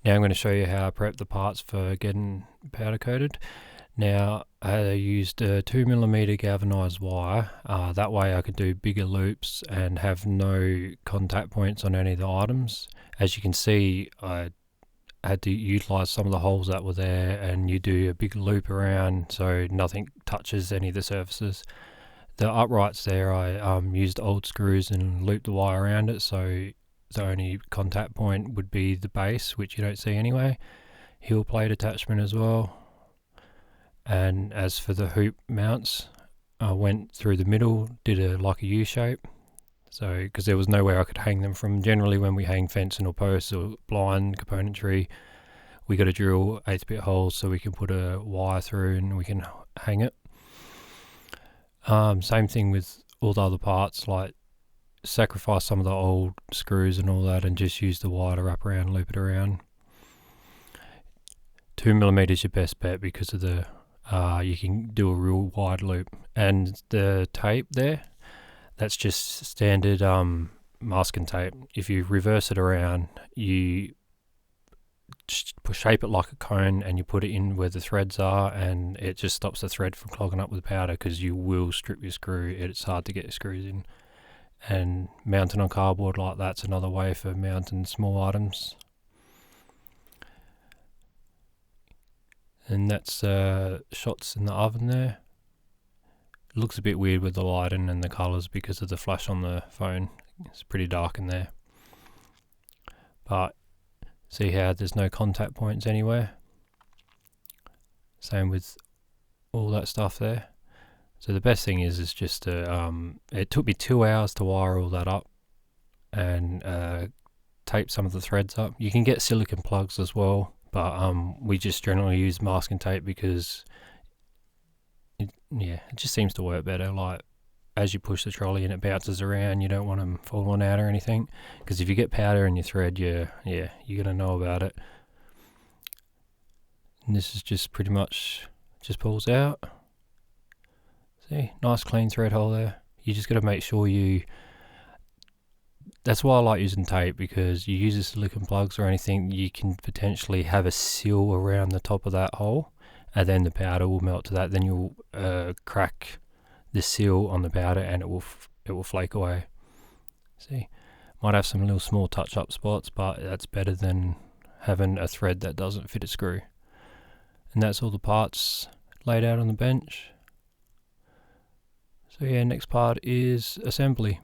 Now I'm going to show you how I prep the parts for getting powder coated. Now I used a 2mm galvanized wire, that way I could do bigger loops and have no contact points on any of the items. As you can see, I had to utilize some of the holes that were there, and you do a big loop around so nothing touches any of the surfaces. The uprights there, I used old screws and looped the wire around it, so the only contact point would be the base, which you don't see anyway. Heel plate attachment as well. And as for the hoop mounts, I went through the middle, did like a U shape, so because there was nowhere I could hang them from. Generally when we hang fencing or posts or blind componentry, we got to drill 1/8 bit holes so we can put a wire through and we can hang it. Same thing with all the other parts, like sacrifice some of the old screws and all that and just use the wire to wrap around and loop it around. 2mm is your best bet because of the you can do a real wide loop. And the tape there, that's just standard masking tape. If you reverse it around, you shape it like a cone and you put it in where the threads are, and it just stops the thread from clogging up with powder, because you will strip your screw. It's hard to get your screws in. And mounting on cardboard like that's another way for mounting small items. And that's shots in the oven there. It looks a bit weird with the lighting and the colours because of the flash on the phone. It's pretty dark in there. But see how there's no contact points anywhere? Same with all that stuff there. So the best thing is just to, it took me 2 hours to wire all that up and tape some of the threads up. You can get silicone plugs as well, but we just generally use masking tape because it just seems to work better. Like as you push the trolley and it bounces around, you don't want them falling out or anything, because if you get powder in your thread, you're gonna know about it. And this is just pretty much just pulls out. See, nice clean thread hole there. You just got to make sure that's why I like using tape, because you use the silicone plugs or anything, you can potentially have a seal around the top of that hole, and then the powder will melt to that. Then you'll crack the seal on the powder and it will flake away. See, might have some little small touch-up spots, but that's better than having a thread that doesn't fit a screw. And that's all the parts laid out on the bench. So yeah, next part is assembly.